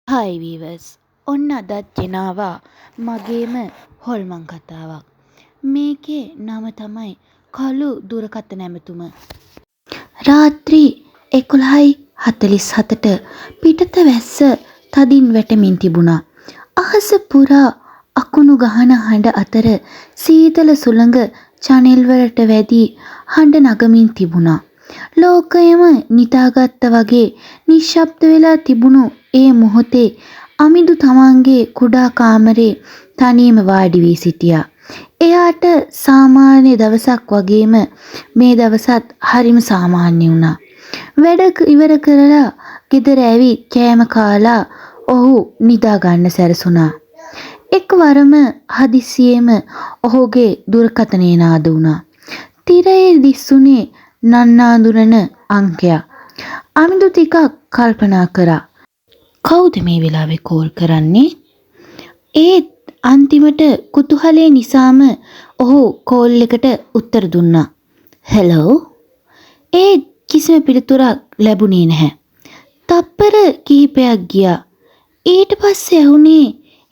හයි වීවර්ස් ඔන්න අදත් ගෙනාවා මගේම හොල්මන් කතාවක්. මේකේ නම තමයි කළු දුරකථන ඇමතුම. රාත්‍රී 11:47ට පිටත වැස්ස තදින් වැටෙමින් තිබුණා. අහස පුරා අකුණු ගහන හඬ අතර සීතල සුළඟ ජනෙල් වලට වැදී හඬ නගමින් තිබුණා. ලෝකයම නිදාගත්තා වගේ නිශ්ශබ්ද වෙලා තිබුණු ඒ මොහොතේ අමිදු තමන්ගේ කුඩා කාමරේ තනියම වාඩි වී සිටියා. එයාට සාමාන්‍ය දවසක් වගේම මේ දවසත් හරිම සාමාන්‍ය වුණා. වැඩ ඉවර කරලා ගෙදර ඇවිත් කෑම කාලා ඔහු නිදා ගන්න සැරසුණා. එක්වරම හදිසියෙම ඔහුගේ දුරකථනය නාද වුණා. තිරයේ දිස්සුනේ නන්නාඳුනන අංකයක්. අමිදු ටිකක් කල්පනා කරා. කවුද මේ වෙලාවේ කෝල් කරන්නේ? ඒත් අන්තිමට කුතුහලය නිසාම ඔහු කෝල් එකට උත්තර දුන්නා. හෙලෝ. ඒත් කිසිම පිළිතුරක් ලැබුණේ නැහැ. තප්පර කිහිපයක් ගියා. ඊට පස්සේ ඇහුනේ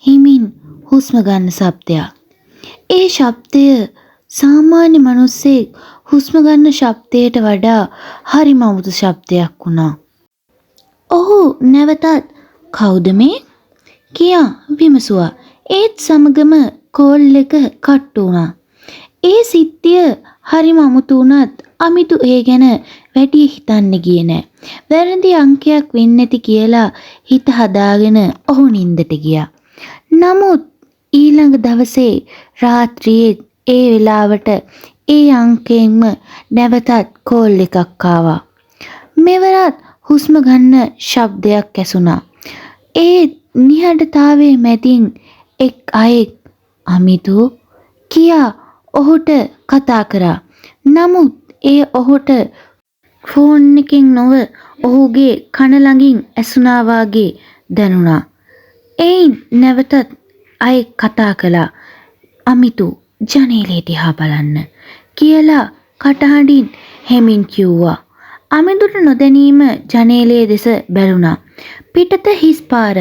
හිමින් හුස්ම ගන්න ශබ්දයක්. ඒ ශබ්දය සාමාන්‍ය මිනිස්සෙක් හුස්ම ගන්න ශබ්දයට වඩා හරිම අමුතු ශබ්දයක් වුණා. ඔහු නැවතත් කවුද මේ කියා විමසුවා. ඒත් සමගම කෝල් එක කට් වුණා. ඒ සිද්ධිය හරිම අමුතු වුණත් අමිතු ඒ ගැන වැඩි හිතන්න ගියේ නෑ. වැරදි අංකයක් වෙන්නේ නැති කියලා හිත හදාගෙන ඔහු නිින්දට ගියා. නමුත් ඊළඟ දවසේ රාත්‍රියේ ඒ වෙලාවට ඒ අංකයෙන්ම නැවතත් කෝල් එකක් ආවා. මෙවරත් හුස්ම ගන්න ශබ්දයක් ඇසුණා. ඒ නිහඬතාවයේ මැදින් එක් අයෙක් අමිතු කියා ඔහුට කතා කරා. නමුත් ඒ ඔහුට ෆෝන් එකකින් නොව ඔහුගේ කන ළඟින් ඇසුණා වාගේ දැනුණා. එයින් නැවතත් අයෙක් කතා කළා. අමිතු ජනේලය දිහා බලන්න කියලා කටහඬින් හෙමින් කිව්වා. අමිතුට නොදැනීම ජනේලයේ දෙස බැලුණා. පිටත හිස් පාර,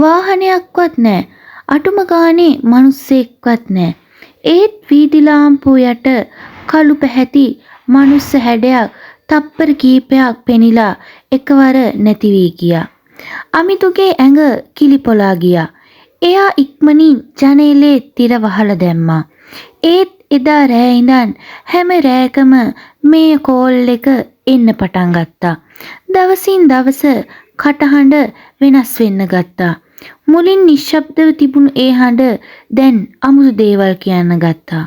වාහනයක්වත් නැහැ. අටුම ගානේ මිනිස්සෙක්වත් නැහැ. ඒත් වීදි ලාම්පුව යට කළු පැහැති මනුස්ස හැඩයක් තප්පර කීපයක් පෙනිලා එකවර නැති වී ගියා. අමිතුගේ ඇඟ කිලිපොලා ගියා. එයා ඉක්මනින් ජනේලේ තිර වහලා දැම්මා. ඒත් එදා රෑ ඉඳන් හැම රෑකම මේ කෝල් එක එන්න පටන් ගත්තා. දවසින් දවස කටහඬ වෙනස් වෙන්න ගත්තා. මුලින් නිශ්ශබ්දව තිබුණු ඒ හඬ දැන් අමුතු දේවල් කියන්න ගත්තා.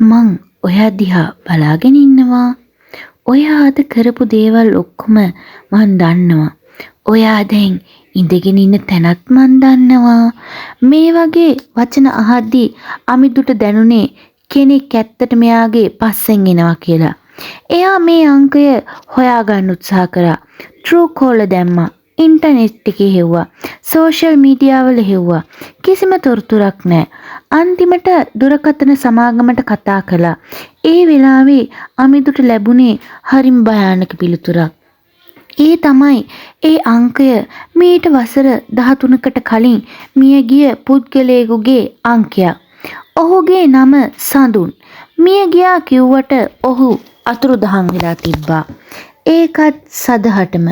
මං ඔයා දිහා බලාගෙන ඉන්නවා. ඔයා අද කරපු දේවල් ඔක්කොම මං දන්නවා. ඔයා දැන් ඉඳගෙන ඉන්න තැනත් මං දන්නවා. මේ වගේ වචන අහද්දී අමිතුට දැනුනේ කෙනෙක් ඇත්තට මෙයාගේ පස්සෙන් එනවා කියලා. එයා මේ අංකය හොයාගන්න උත්සාහ කරා. ට්‍රූ කෝලර් දැම්මා. ඉන්ටර්නෙට් එකේ හෙව්වා. සෝෂල් මීඩියා වල හෙව්වා. කිසිම තොරතුරක් නැහැ. අන්තිමට දුරකථන සමාගමට කතා කළා. ඒ වෙලාවේ අමිතුට ලැබුණේ හරිම භයානක පිළිතුරක්. ඒ තමයි ඒ අංකය මීට වසර 13කට කලින් මියගිය පුද්ගලයෙකුගේ අංකයක්. ඔහුගේ නම සඳුන්. මිය ගියා කිව්වට ඔහු අතුරුදහන් වෙලා තිබ්බා. ඒකත් සදහටම.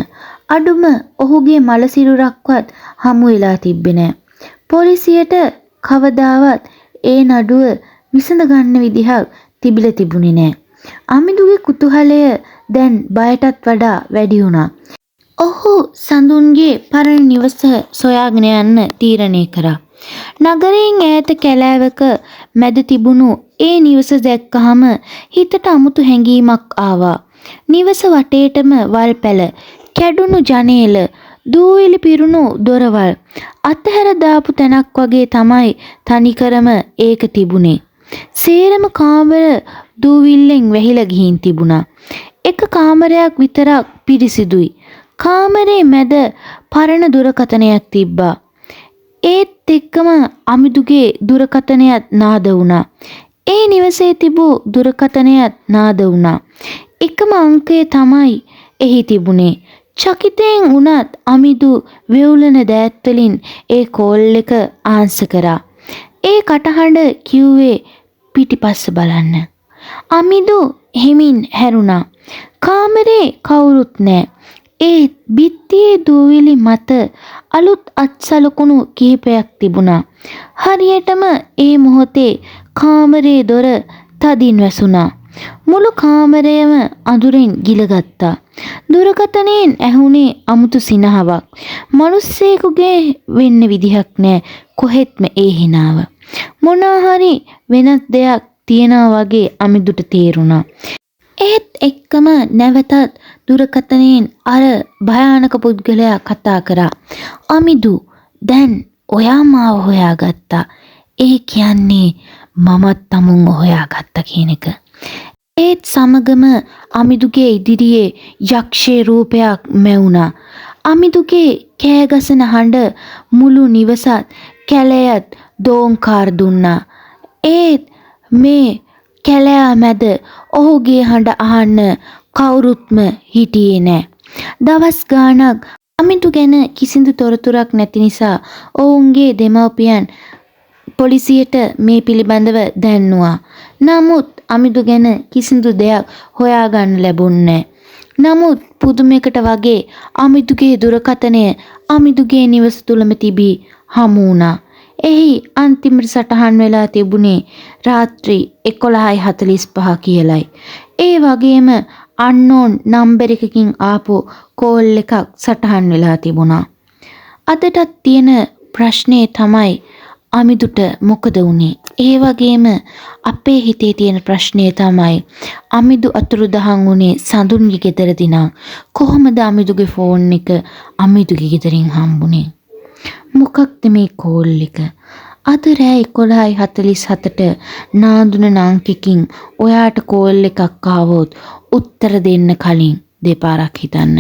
අඩුම ඔහුගේ මල සිරුරක්වත් හමු වෙලා තිබ්බේ නැහැ. පොලිසියට කවදාවත් ඒ නඩුව විසඳ ගන්න විදිහක් තිබිලා තිබුණේ නැහැ. අමිදුගේ කුතුහලය දැන් බයටත් වඩා වැඩි වුණා. ඔහු සඳුන්ගේ පරණ නිවස සොයාගෙන යන්න තීරණය කරා. නගරයෙන් ඈත කැලෑවක මැද තිබුණු ඒ නිවස දැක්කහම හිතට අමුතු හැඟීමක් ආවා. නිවස වටේටම වල්පැල, කැඩුණු ජනේල, දූවිලි පිරුණු දොරවල් අතහැර දාපු තැනක් වගේ තමයි තනිකරම ඒක තිබුණේ. සේරම කාමර දූවිල්ලෙන් වැහිලා ගිහින් තිබුණා. එක කාමරයක් විතරක් පිරිසිදුයි. කාමරේ මැද පරණ දුරකථනයක් තිබ්බා. ඒත් එක්කම අමිදුගේ දුරකථනයත් නාද වුණා. ඒ නිවසේ තිබූ දුරකථනයත් නාද වුණා. එකම අංකය තමයි එහි තිබුණේ. චකිතයෙන් වුණත් අමිදු වෙවුලන දෑත්වලින් ඒ කෝල් එක ආන්සර් කරා. ඒ කටහඬ කිව්වේ පිටිපස්ස බලන්න. අමිදු හිමින් හැරුණා. කාමරේ කවුරුත් නෑ. ඒ බිත්තියේ දූවිලි මත අලුත් අත්සලකුණු කිහිපයක් තිබුණා. හරියටම ඒ මොහොතේ කාමරේ දොර තදින් වැසුණා. මුළු කාමරයම අඳුරෙන් ගිලගත්තා. දුරකථනයෙන් ඇහුනේ අමුතු සිනහවක්. මිනිස්සෙකුගේ වෙන්න විදිහක් නෑ කොහෙත්ම ඒ හිනාව. මොනවා හරි වෙනත් දෙයක් තියනවා වගේ අමිදුට තේරුණා. ඒත් එක්කම නැවතත් දුරකථනයෙන් අර භයානක පුද්ගලයා කතා කරා. අමිදු දැන් ඔයා මාව හොයාගත්තා. ඒ කියන්නේ මමත් තමුන් හොයාගත්තා කියන එක. ඒත් සමගම අමිදුගේ ඉදිරියේ යක්ෂේ රූපයක් මැවුණා. අමිදුගේ කෑගසන හඬ මුළු නිවසත් කැලයත් දෝංකාර දුන්නා. ඒත් මේ කැලෑ මැද ඔහුගේ හඬ අහන්න කවුරුත්ම හිටියේ නෑ. දවස් ගාණක් අමිදු ගැන කිසිදු තොරතුරක් නැති නිසා ඔවුන්ගේ දෙමව්පියන් පොලිසියට මේ පිළිබඳව දැන්නුවා. නමුත් අමිදු ගැන කිසිදු දෙයක් හොයාගන්න ලැබුණේ නෑ. නමුත් පුදුමයකට වගේ අමිදුගේ දුරකථනය අමිදුගේ නිවස තුලම තිබී හමු වුණා. එහි අන්තිමට සටහන් වෙලා තිබුණේ රාත්‍රී 11:45 කියලයි. ඒ වගේම unknown නම්බර් එකකින් ආපු කෝල් එකක් සටහන් වෙලා තිබුණා. අදටත් තියෙන ප්‍රශ්නේ තමයි අමිදුට මොකද වුනේ? ඒ වගේම අපේ හිතේ තියෙන ප්‍රශ්නේ තමයි අමිදු අතුරුදහන් වුනේ සඳුන්ගේ ගෙදරදී නම් කොහොමද අමිදුගේ ෆෝන් එක අමිදුගේ ගෙදරින් හම්බුනේ? මොකක්ද මේ කෝල් එක? අද රෑ 11:47ට නාඳුන නාංකිකින් ඔයාට කෝල් එකක් ආවොත් උත්තර දෙන්න කලින් දෙපාරක් හිතන්න.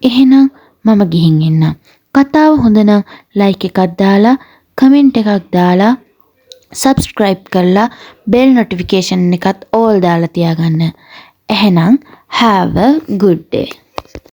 එහෙනම් මම ගිහින් එන්නම්. කතාව හොඳ නම් ලයික් එකක් දාලා කමෙන්ට් එකක් දාලා subscribe කරලා bell notification එකත් all දාලා තියාගන්න. එහෙනම් have a good day.